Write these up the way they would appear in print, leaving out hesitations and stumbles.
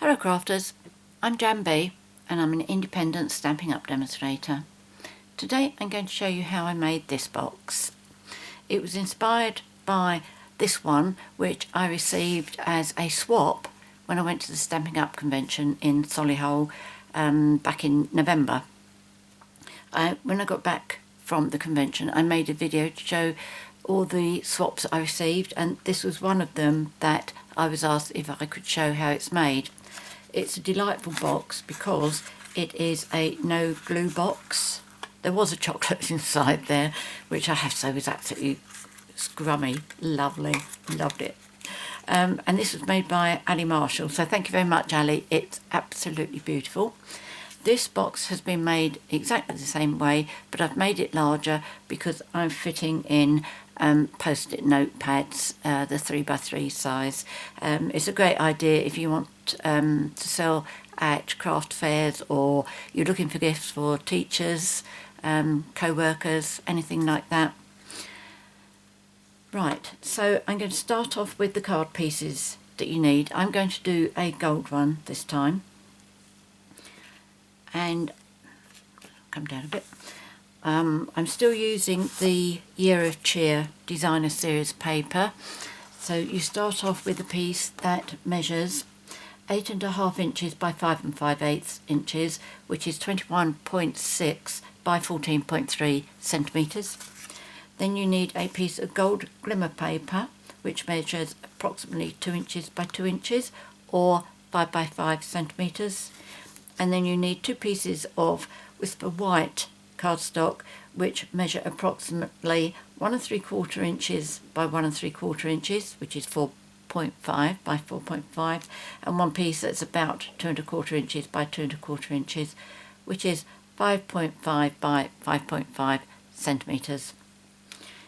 Hello crafters, I'm Jan B and I'm an independent Stampin' Up demonstrator. Today I'm going to show you how I made this box. It was inspired by this one, which I received as a swap when I went to the Stampin' Up convention in Solihull back in November. When I got back from the convention, I made a video to show all the swaps I received, and this was one of them that I was asked if I could show how it's made. It's a delightful box because it is a no glue box. There was a chocolate inside there, which I have to say was absolutely scrummy, lovely, loved it. And this was made by Ali Marshall, so thank you very much, Ali. It's absolutely beautiful. This box has been made exactly the same way, but I've made it larger because I'm fitting in post-it notepads, the 3x3 size. It's a great idea if you want to sell at craft fairs, or you're looking for gifts for teachers, co-workers, anything like that. Right, so I'm going to start off with the card pieces that you need. I'm going to do a gold one this time. And come down a bit. I'm still using the Year of Cheer Designer Series paper. So you start off with a piece that measures 8.5 inches by 5 5/8 inches, which is 21.6 by 14.3 centimetres. Then you need a piece of gold glimmer paper, which measures approximately 2 inches by 2 inches, or 5 by 5 centimetres. And then you need 2 pieces of Whisper White cardstock, which measure approximately 1 3/4 inches by 1 3/4 inches, which is 4.5 by 4.5, and one piece that's about 2 1/4 inches by 2 1/4 inches, which is 5.5 by 5.5 centimetres.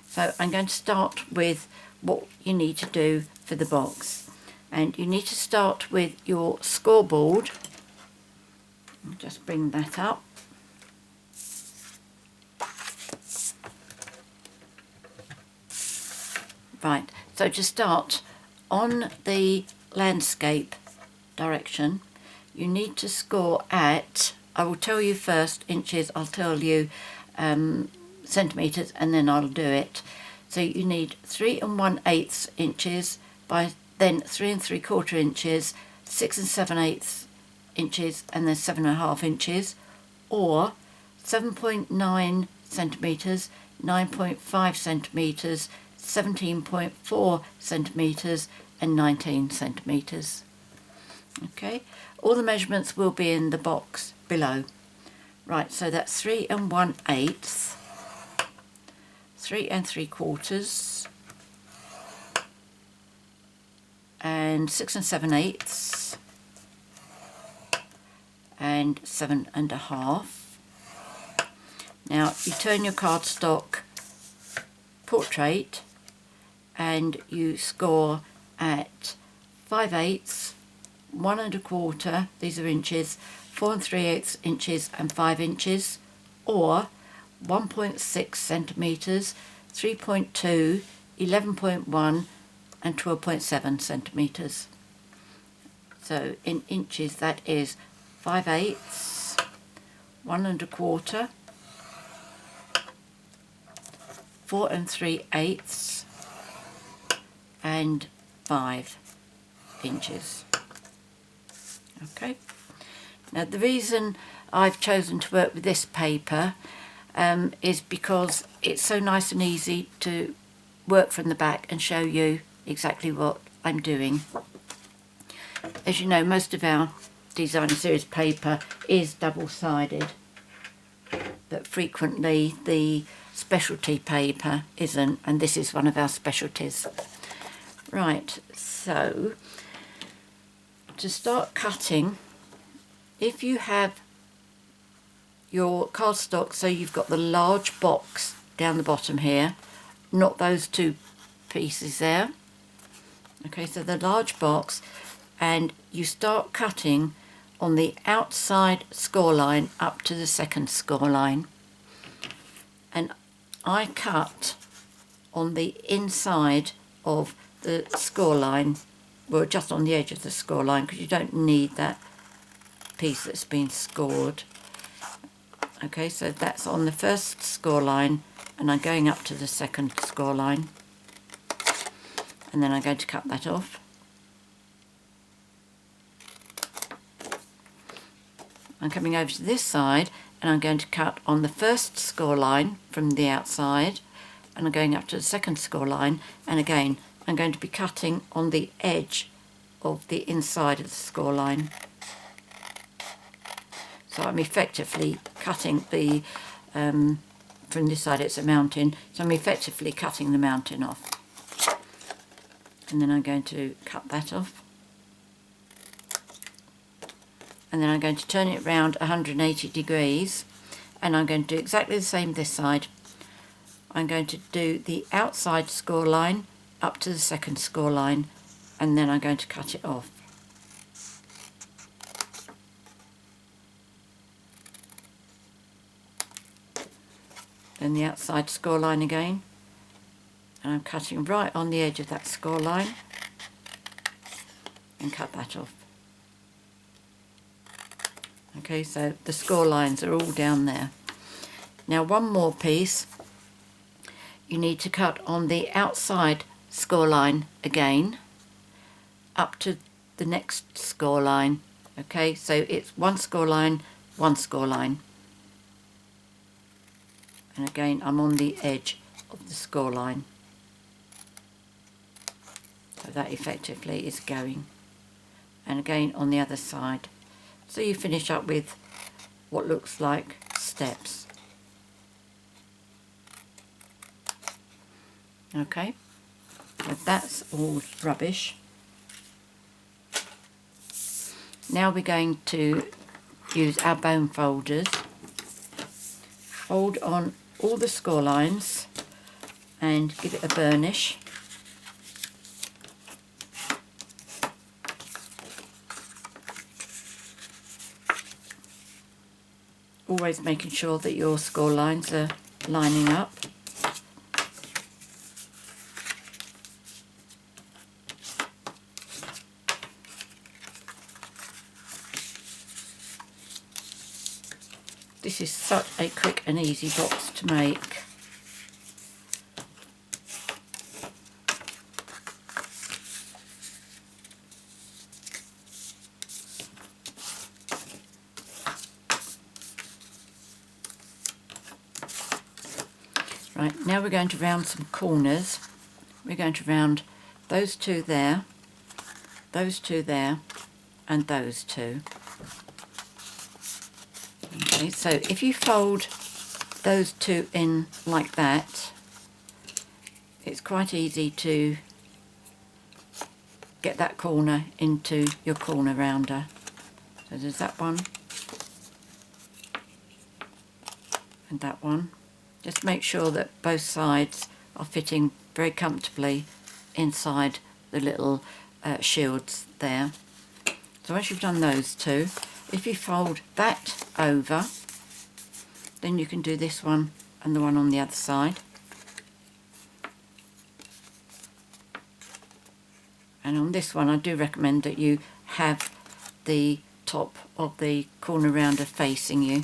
So I'm going to start with what you need to do for the box. And you need to start with your scoreboard. I'll just bring that up. Right, so to start, on the landscape direction, you need to score at, I will tell you first inches, I'll tell you centimetres, and then I'll do it. So you need 3 1/8 inches by then 3 3/4 inches, 6 7/8 inches, and then 7.5 inches, or 7.9 centimetres, 9.5 centimetres, 17.4 centimetres, and 19 centimetres. Okay, all the measurements will be in the box below. Right, so that's 3 1/8, 3 3/4, and 6 7/8, and 7.5. Now you turn your cardstock portrait and you score at 5/8, 1 1/4, these are inches, 4 3/8 inches and 5 inches, or 1.6 centimetres, 3.2, 11.1 and 12.7 centimetres. So in inches that is 5/8, 1 1/4, 4 3/8, and 5 inches. Okay. Now the reason I've chosen to work with this paper is because it's so nice and easy to work from the back and show you exactly what I'm doing. As you know, most of our Designer Series paper is double-sided, but frequently the specialty paper isn't, and this is one of our specialties. Right, so to start cutting, if you have your cardstock, so you've got the large box down the bottom here, not those 2 pieces there. Okay, so the large box, and you start cutting on the outside score line up to the second score line. And I cut on the inside of the score line well, just on the edge of the score line, because you don't need that piece that's been scored. Okay, so that's on the first score line, and I'm going up to the second score line, and then I'm going to cut that off. I'm coming over to this side, and I'm going to cut on the first score line from the outside, and I'm going up to the second score line, and again I'm going to be cutting on the edge of the inside of the score line. So I'm effectively cutting the, from this side it's a mountain, so I'm effectively cutting the mountain off. And then I'm going to cut that off. And then I'm going to turn it round 180 degrees, and I'm going to do exactly the same this side. I'm going to do the outside score line up to the second score line, and then I'm going to cut it off. Then the outside score line again, and I'm cutting right on the edge of that score line, and cut that off. Okay, so the score lines are all down there. Now one more piece, you need to cut on the outside score line again, up to the next score line. Okay, so it's one score line, one score line. And again, I'm on the edge of the score line. So that effectively is going. And again on the other side. So you finish up with what looks like steps. Okay, so that's all rubbish. Now we're going to use our bone folders. Fold on all the score lines and give it a burnish. Always making sure that your score lines are lining up. This is such a quick and easy box to make. Right, now we're going to round some corners. We're going to round those two there, and those two. Okay, so if you fold those two in like that, it's quite easy to get that corner into your corner rounder. So there's that one and that one. Just make sure that both sides are fitting very comfortably inside the little shields there. So once you've done those two, if you fold that over, then you can do this one and the one on the other side. And on this one I do recommend that you have the top of the corner rounder facing you.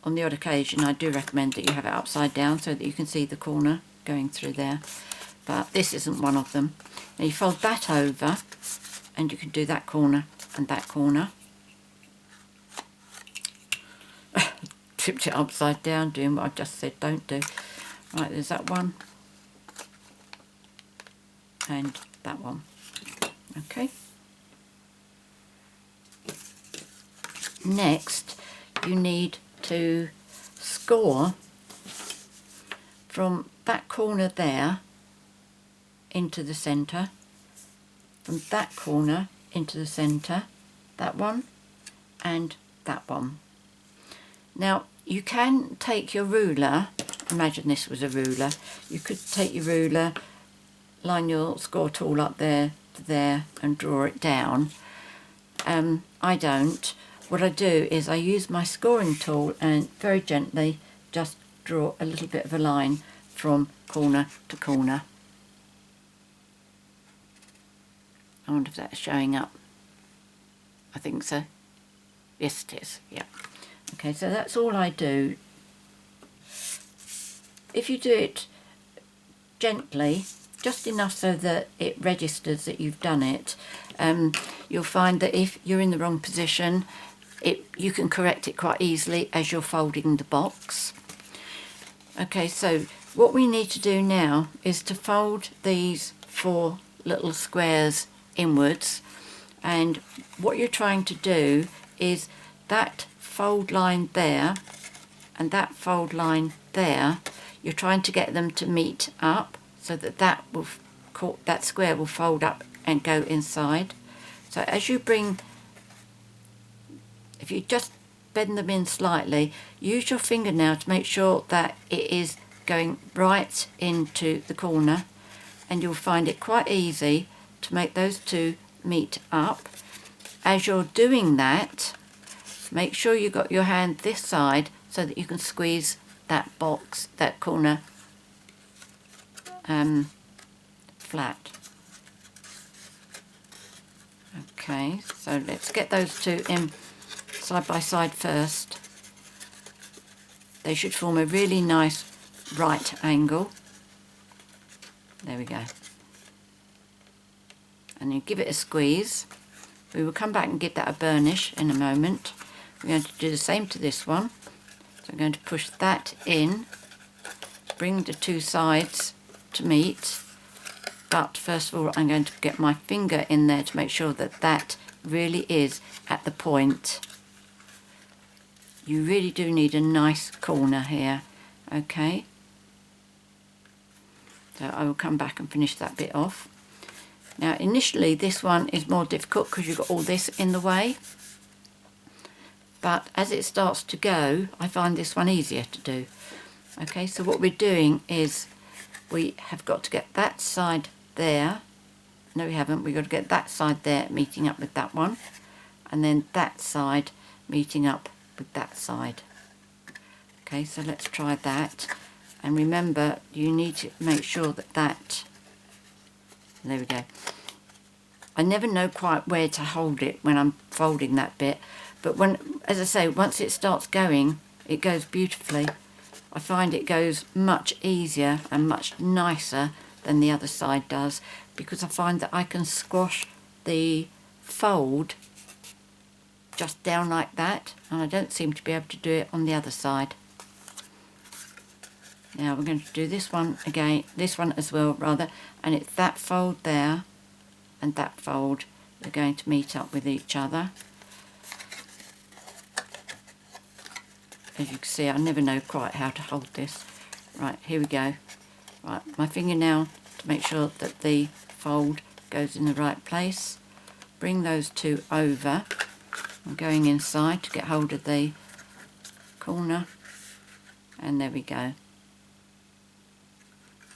On the odd occasion I do recommend that you have it upside down so that you can see the corner going through there, but this isn't one of them. Now you fold that over and you can do that corner and that corner. Tipped it upside down doing what I just said don't do. Right, there's that one and that one. Okay. Next you need to score from that corner there into the centre, from that corner into the centre, that one and that one. Now you can take your ruler, imagine this was a ruler, you could take your ruler, line your score tool up there to there and draw it down. I don't. What I do is I use my scoring tool and very gently just draw a little bit of a line from corner to corner. I wonder if that's showing up. I think so. Yes, it is. Yeah. Okay, so that's all I do. If you do it gently, just enough so that it registers that you've done it, you'll find that if you're in the wrong position, you can correct it quite easily as you're folding the box. Okay, so what we need to do now is to fold these 4 little squares inwards, and what you're trying to do is that fold line there and that fold line there, you're trying to get them to meet up so that that square will fold up and go inside. So as you bring, if you just bend them in slightly, use your finger now to make sure that it is going right into the corner, and you'll find it quite easy to make those two meet up. As you're doing that, make sure you've got your hand this side so that you can squeeze that box, that corner, flat. Okay, so let's get those two in side by side first. They should form a really nice right angle. There we go. And you give it a squeeze. We will come back and give that a burnish in a moment. We're going to do the same to this one. So I'm going to push that in, bring the two sides to meet. But first of all, I'm going to get my finger in there to make sure that that really is at the point. You really do need a nice corner here, okay? So I will come back and finish that bit off. Now initially this one is more difficult because you've got all this in the way. But as it starts to go, I find this one easier to do. Okay, so what we're doing is we have got to get that side there. No, we haven't. We've got to get that side there meeting up with that one. And then that side meeting up with that side. Okay, so let's try that. And remember, you need to make sure that there we go. I never know quite where to hold it when I'm folding that bit. But when, as I say, once it starts going, it goes beautifully. I find it goes much easier and much nicer than the other side does, because I find that I can squash the fold just down like that, and I don't seem to be able to do it on the other side. Now we're going to do this one again, this one as well rather, and it's that fold there and that fold, they're going to meet up with each other. As you can see, I never know quite how to hold this. Right, here we go. Right, my finger now to make sure that the fold goes in the right place. Bring those two over. I'm going inside to get hold of the corner, and there we go.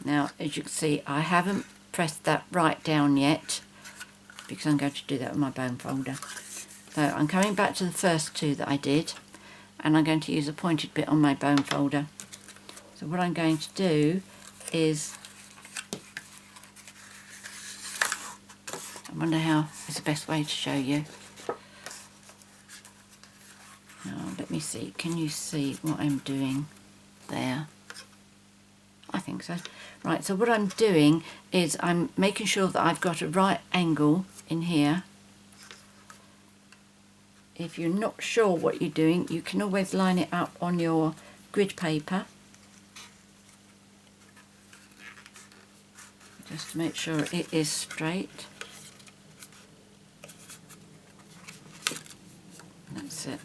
Now, as you can see, I haven't pressed that right down yet because I'm going to do that with my bone folder. So I'm coming back to the first two that I did, and I'm going to use a pointed bit on my bone folder. So what I'm going to do is, I wonder how is the best way to show you. Now, let me see, can you see what I'm doing there? I think so. Right, so what I'm doing is I'm making sure that I've got a right angle in here. If you're not sure what you're doing, you can always line it up on your grid paper, just to make sure it is straight. That's it.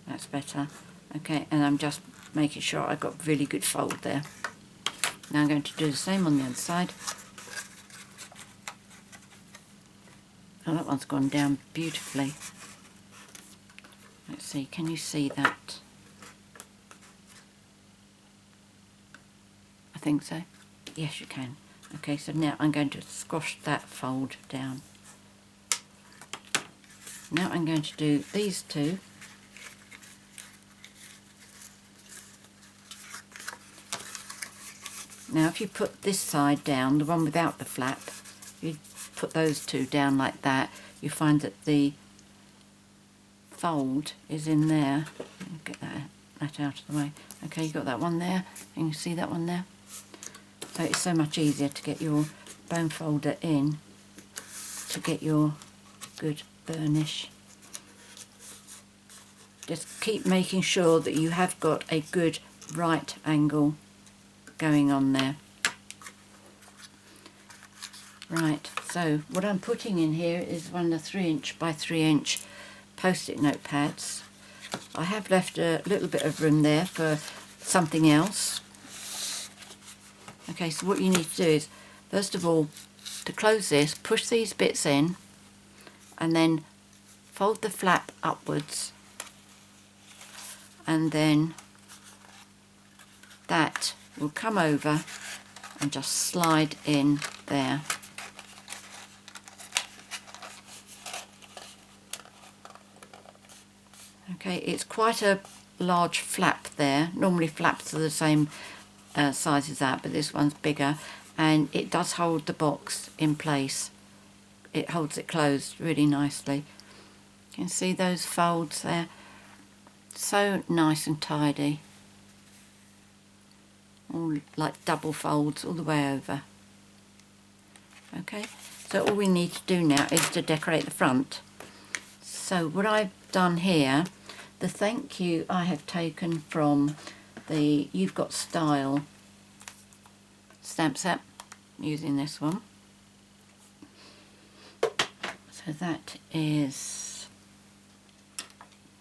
That's better. Okay, and I'm just making sure I've got really good fold there. Now I'm going to do the same on the other side. Oh, that one's gone down beautifully. Let's see, can you see that? I think so. Yes, you can. Okay, so now I'm going to squash that fold down. Now I'm going to do these two. Now if you put this side down, the one without the flap, you put those two down like that, you find that the fold is in there. Get that out of the way. Okay, you got that one there, and you see that one there? So it's so much easier to get your bone folder in to get your good burnish. Just keep making sure that you have got a good right angle going on there. Right, so what I'm putting in here is one of the 3" by 3" post-it notepads. I have left a little bit of room there for something else. Okay, so what you need to do is, first of all, to close this, push these bits in and then fold the flap upwards, and then that will come over and just slide in there. Okay, it's quite a large flap there. Normally flaps are the same size as that, but this one's bigger, and it does hold the box in place. It holds it closed really nicely. You can see those folds there, so nice and tidy, all like double folds all the way over. Okay, so all we need to do now is to decorate the front. So what I've done here, the thank you I have taken from the You've Got Style stamp set, using this one. So that is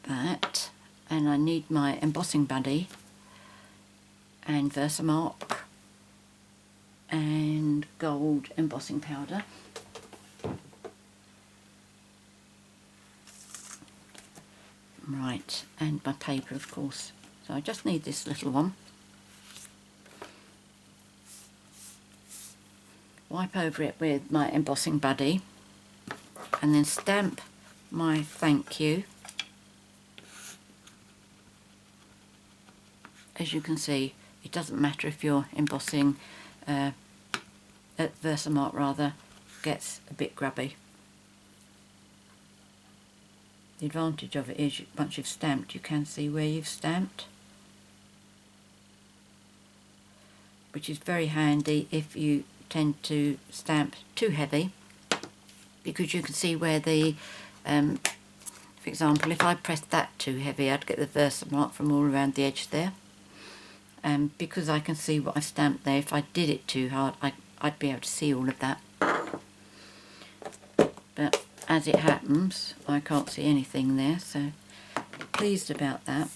that, and I need my embossing buddy and Versamark and gold embossing powder. Right, and my paper, of course. So I just need this little one. Wipe over it with my embossing buddy and then stamp my thank you. As you can see, it doesn't matter if you're embossing at Versamark, rather, gets a bit grubby. The advantage of it is once you've stamped, you can see where you've stamped, which is very handy if you tend to stamp too heavy, because you can see where the, for example, if I pressed that too heavy, I'd get the Versamark from all around the edge there. Because I can see what I stamped there, if I did it too hard, I'd be able to see all of that. But as it happens, I can't see anything there, so pleased about that.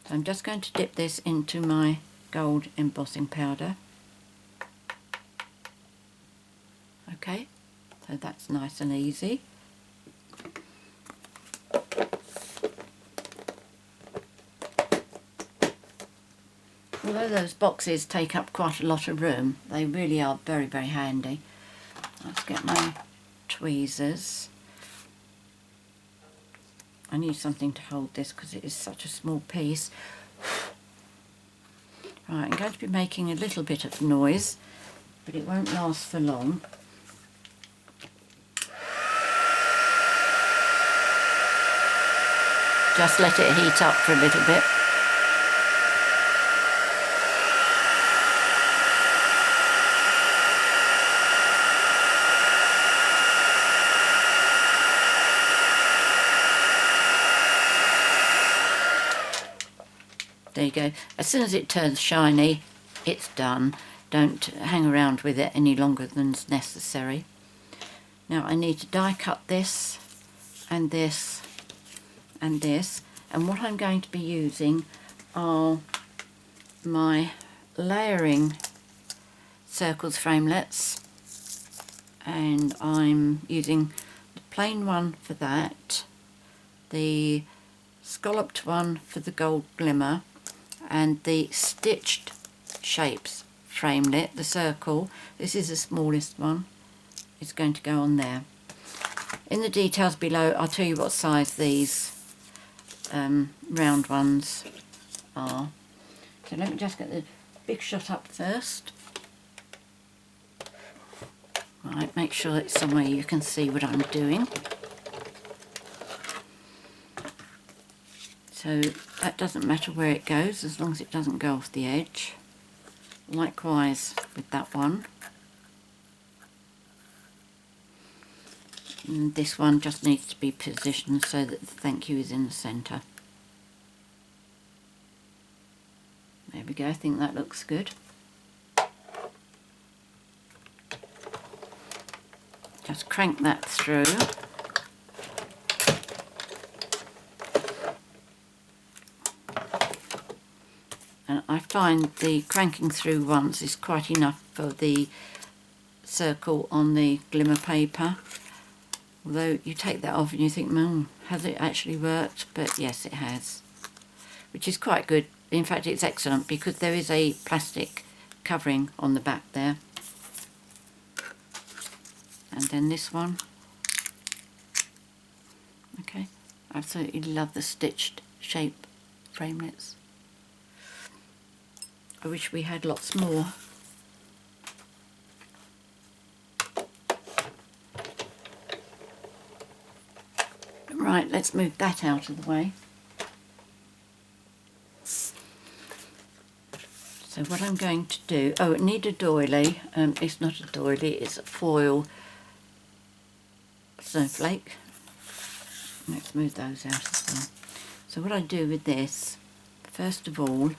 So I'm just going to dip this into my gold embossing powder. Okay, so that's nice and easy. Although those boxes take up quite a lot of room, they really are very, very handy. Let's get my tweezers. I need something to hold this because it is such a small piece. Right, I'm going to be making a little bit of noise, but it won't last for long. Just let it heat up for a little bit. There you go. As soon as it turns shiny, it's done. Don't hang around with it any longer than's necessary. Now I need to die cut this and this and this, and what I'm going to be using are my layering circles framelets, and I'm using the plain one for that, the scalloped one for the gold glimmer, and the stitched shapes framelit, the circle. This is the smallest one. It's going to go on there. In the details below, I'll tell you what size these round ones are. So let me just get the Big Shot up first. Right, make sure it's somewhere you can see what I'm doing. So that doesn't matter where it goes as long as it doesn't go off the edge. Likewise with that one. And this one just needs to be positioned so that the thank you is in the centre. There we go, I think that looks good. Just crank that through. And I find the cranking through once is quite enough for the circle on the glimmer paper. Although you take that off and you think, has it actually worked? But yes, it has. Which is quite good. In fact, it's excellent because there is a plastic covering on the back there. And then this one. Okay, absolutely love the stitched shape framelits. I wish we had lots more. Right, let's move that out of the way. So what I'm going to do, I need a doily. It's not a doily, it's a foil snowflake. Let's move those out as well. So what I do with this, first of all,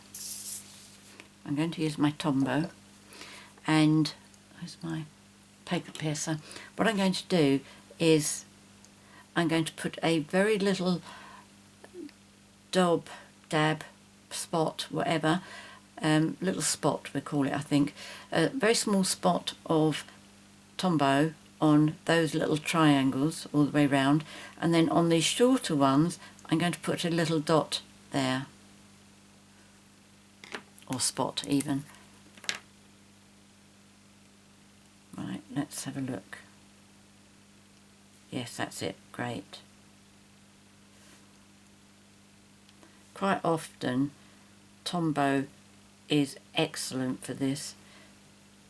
I'm going to use my Tombow, and there's my paper piercer. What I'm going to do is I'm going to put a very little dab, spot, whatever, little spot we call it, I think, a very small spot of Tombow on those little triangles all the way round, and then on these shorter ones I'm going to put a little dot there, or spot even. Right, let's have a look. Yes, that's it, great. Quite often Tombow is excellent for this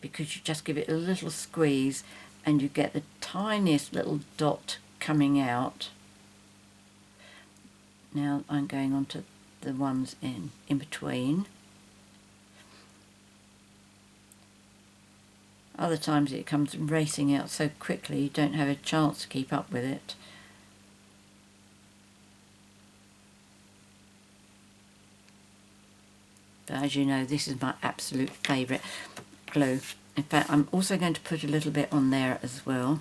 because you just give it a little squeeze and you get the tiniest little dot coming out. Now I'm going on to the ones in between. Other times it comes racing out so quickly you don't have a chance to keep up with it. But as you know, this is my absolute favourite glue. In fact, I'm also going to put a little bit on there as well.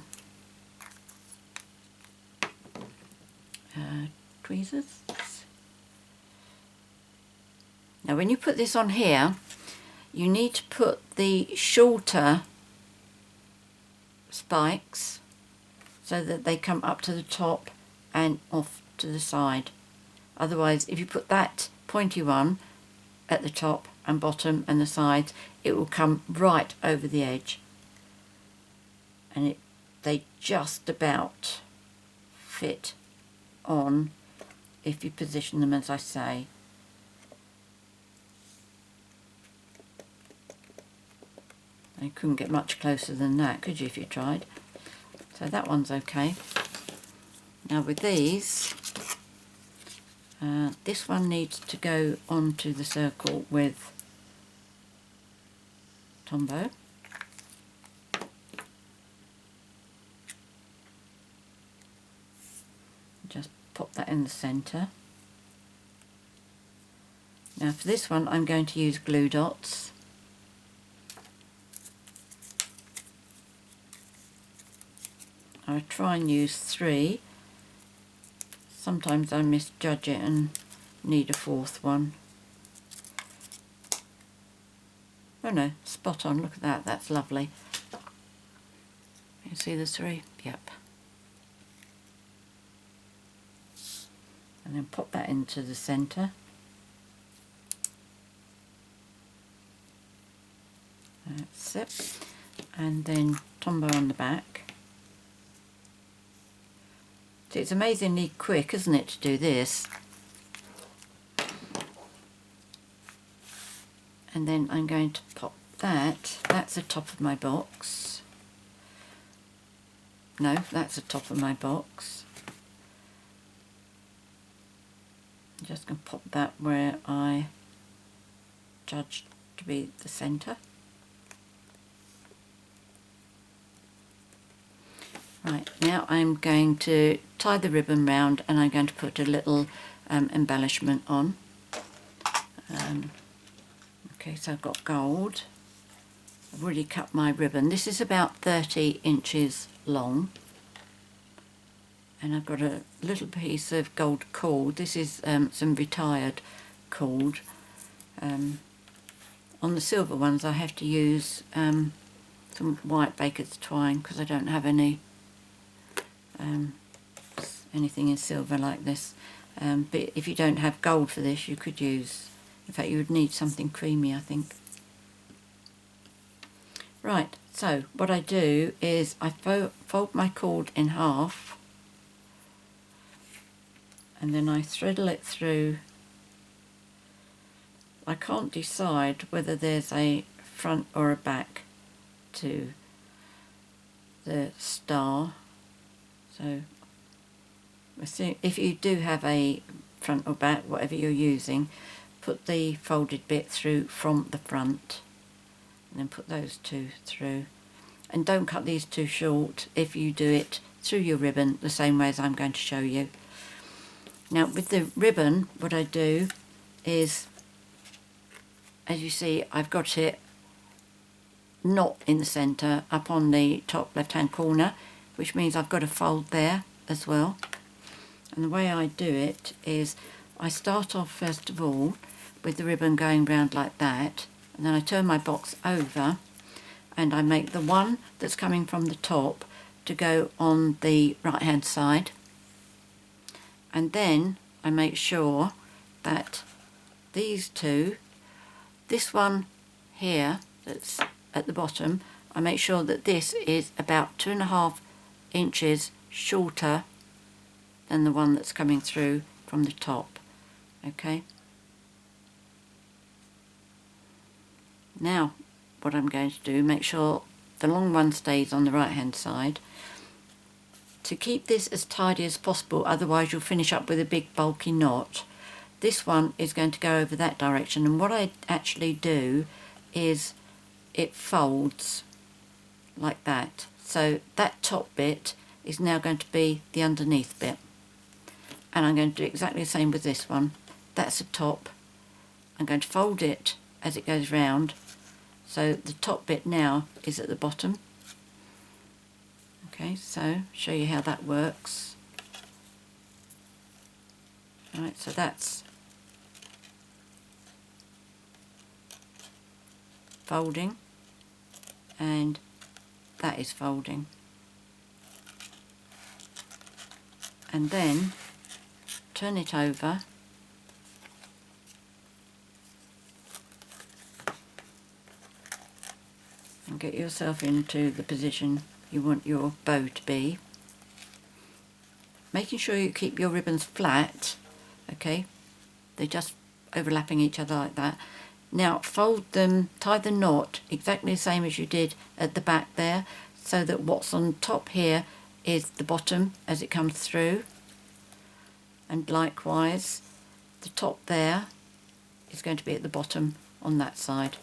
Tweezers. Now when you put this on here, you need to put the shorter spikes so that they come up to the top and off to the side. Otherwise, if you put that pointy one at the top and bottom and the sides, it will come right over the edge, and they just about fit on if you position them as I say. You couldn't get much closer than that, could you, if you tried? So that one's okay. Now with these, this one needs to go onto the circle with Tombow. Just pop that in the centre. Now for this one I'm going to use glue dots. I try and use 3. Sometimes I misjudge it and need a 4th one. Oh no, spot on, look at that, that's lovely. You see the 3? Yep. And then pop that into the centre. That's it. And then Tombow on the back. So it's amazingly quick, isn't it, to do this? and then I'm going to pop that's the top of my box. No, that's the top of my box. I'm just going to pop that where I judged to be the centre. Right, now I'm going to tie the ribbon round and I'm going to put a little embellishment on. Okay, so I've got gold. I've already cut my ribbon. This is about 30 inches long. And I've got a little piece of gold cord. This is some retired cord. On the silver ones I have to use some white baker's twine because I don't have any anything in silver like this. But if you don't have gold for this, you could use, in fact you would need something creamy, I think. Right, so what I do is I fold my cord in half and then I threadle it through. I can't decide whether there's a front or a back to the star, so if you do have a front or back, whatever you're using, put the folded bit through from the front and then put those two through, and don't cut these too short if you do it through your ribbon the same way as I'm going to show you. Now with the ribbon, what I do is, as you see, I've got it not in the centre, up on the top left hand corner, which means I've got a fold there as well. And the way I do it is I start off first of all with the ribbon going round like that, and then I turn my box over and I make the one that's coming from the top to go on the right hand side, and then I make sure that these two, this one here that's at the bottom, I make sure that this is about 2.5 inches shorter than the one that's coming through from the top. Okay, now what I'm going to do, make sure the long one stays on the right hand side. To keep this as tidy as possible, otherwise you'll finish up with a big bulky knot, this one is going to go over that direction, and what I actually do is it folds like that. So that top bit is now going to be the underneath bit, and I'm going to do exactly the same with this one. That's the top. I'm going to fold it as it goes round, so the top bit now is at the bottom. Okay, so show you how that works. Alright, so that's folding and that is folding, and then turn it over and get yourself into the position you want your bow to be, making sure you keep your ribbons flat. Okay, they're just overlapping each other like that. Now fold them, tie the knot exactly the same as you did at the back there, so that what's on top here is the bottom as it comes through, and likewise the top there is going to be at the bottom on that side.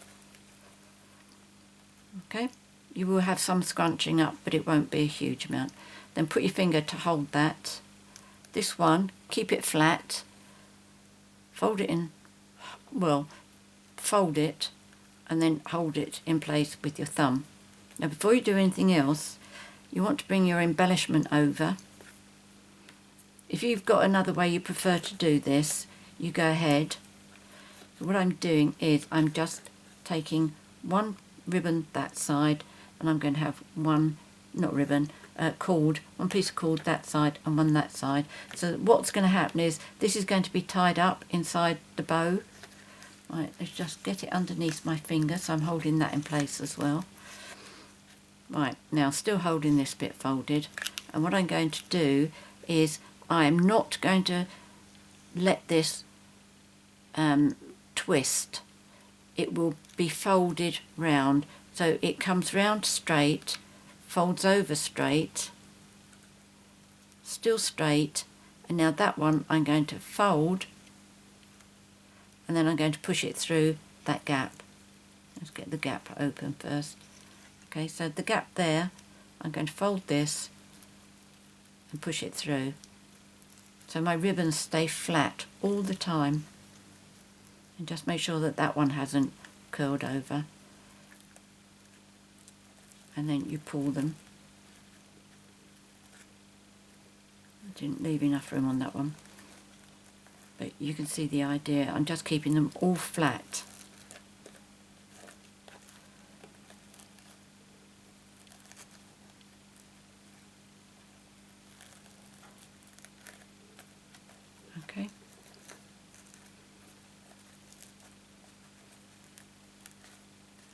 Okay, you will have some scrunching up, but it won't be a huge amount. Then put your finger to hold that. This one, keep it flat, fold it in, well, fold it and then hold it in place with your thumb. Now before you do anything else, you want to bring your embellishment over. If you've got another way you prefer to do this, you go ahead. So what I'm doing is I'm just taking one ribbon that side, and I'm going to have one, not ribbon, cord, one piece of cord that side and one that side. So what's going to happen is this is going to be tied up inside the bow. Right, let's just get it underneath my finger, so I'm holding that in place as well. Right, now still holding this bit folded, and what I'm going to do is I am not going to let this twist it will be folded round. So it comes round straight, folds over straight, still straight, and now that one I'm going to fold, and then I'm going to push it through that gap. Let's get the gap open first. Okay, so the gap there, I'm going to fold this and push it through. So my ribbons stay flat all the time. And just make sure that that one hasn't curled over. And then you pull them. I didn't leave enough room on that one. But you can see the idea. I'm just keeping them all flat. Okay.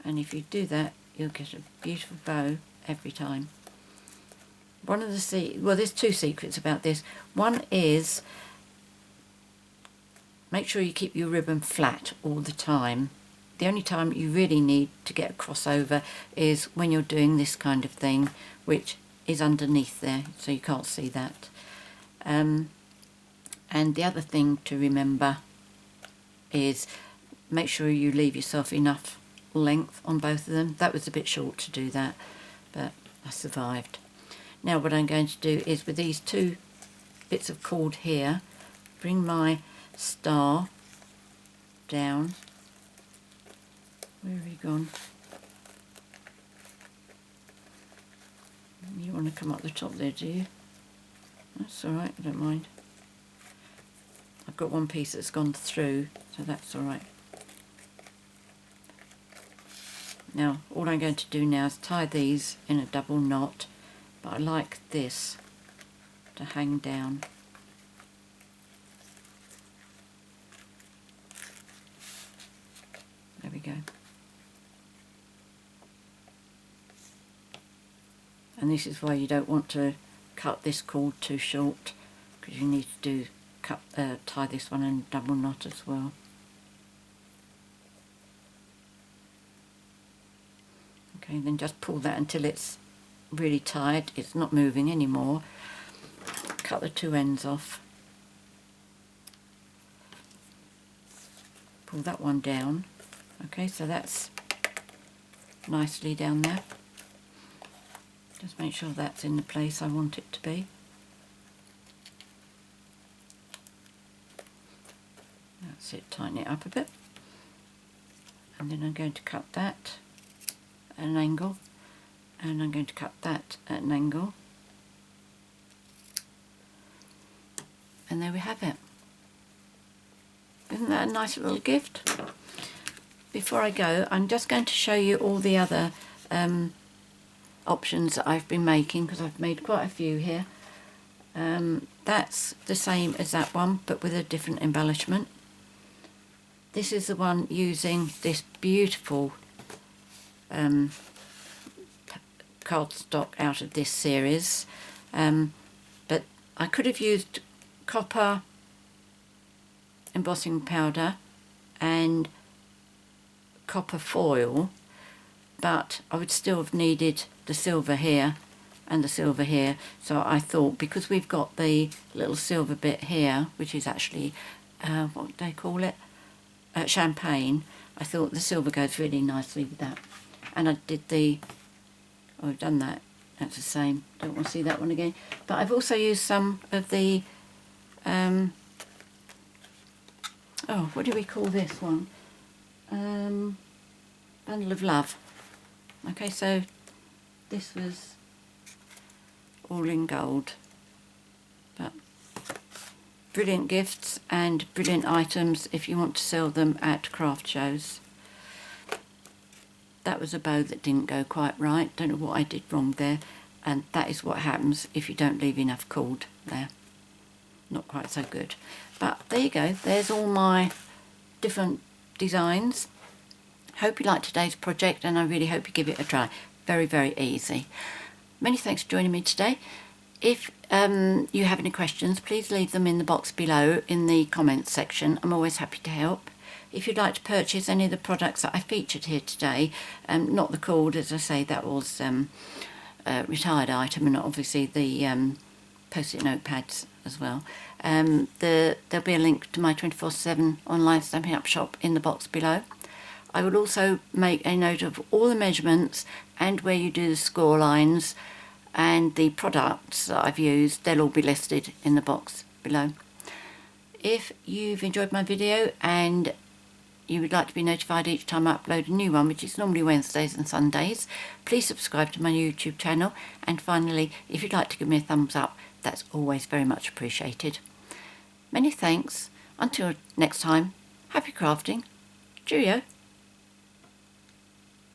And if you do that, you'll get a beautiful bow every time. One of the well, there's two secrets about this. One is make sure you keep your ribbon flat all the time. The only time you really need to get a crossover is when you're doing this kind of thing, which is underneath there, so you can't see that. And the other thing to remember is make sure you leave yourself enough length on both of them. That was a bit short to do that, but I survived. Now what I'm going to do is, with these two bits of cord here, bring my star down. Where have you gone? You want to come up the top there, do you? That's alright, I don't mind. I've got one piece that's gone through, so that's alright. Now, all I'm going to do now is tie these in a double knot, but I like this to hang down. There we go. And this is why you don't want to cut this cord too short, because you need to tie this one in a double knot as well. Okay, then just pull that until it's really tight, it's not moving anymore. Cut the two ends off. Pull that one down. Okay, so that's nicely down there. Just make sure that's in the place I want it to be. That's it, tighten it up a bit. And then I'm going to cut that at an angle, and I'm going to cut that at an angle, and there we have it. Isn't that a nice little gift? Before I go, I'm just going to show you all the other options that I've been making, because I've made quite a few here. That's the same as that one, but with a different embellishment. This is the one using this beautiful cardstock out of this series, but I could have used copper embossing powder and copper foil, but I would still have needed the silver here and the silver here. So I thought, because we've got the little silver bit here, which is actually what do they call it, champagne, I thought the silver goes really nicely with that. And I did I've done that, that's the same, don't want to see that one again. But I've also used some of the oh, what do we call this one? Bundle of Love. Okay, so this was all in gold, but brilliant gifts and brilliant items if you want to sell them at craft shows. That was a bow that didn't go quite right, don't know what I did wrong there, and that is what happens if you don't leave enough cord there. Not quite so good, but there you go, there's all my different designs. Hope you liked today's project, and I really hope you give it a try. Very, very easy. Many thanks for joining me today. If you have any questions, please leave them in the box below in the comments section. I'm always happy to help. if you'd like to purchase any of the products that I featured here today, not the cord, as I say, that was a retired item, and obviously the post-it note pads as well. There'll be a link to my 24/7 online Stampin' Up shop in the box below. I will also make a note of all the measurements and where you do the score lines, and the products that I've used, they'll all be listed in the box below. If you've enjoyed my video and you would like to be notified each time I upload a new one, which is normally Wednesdays and Sundays, please subscribe to my YouTube channel. And finally, if you'd like to give me a thumbs up, that's always very much appreciated. Many thanks. Until next time, happy crafting. Cheerio.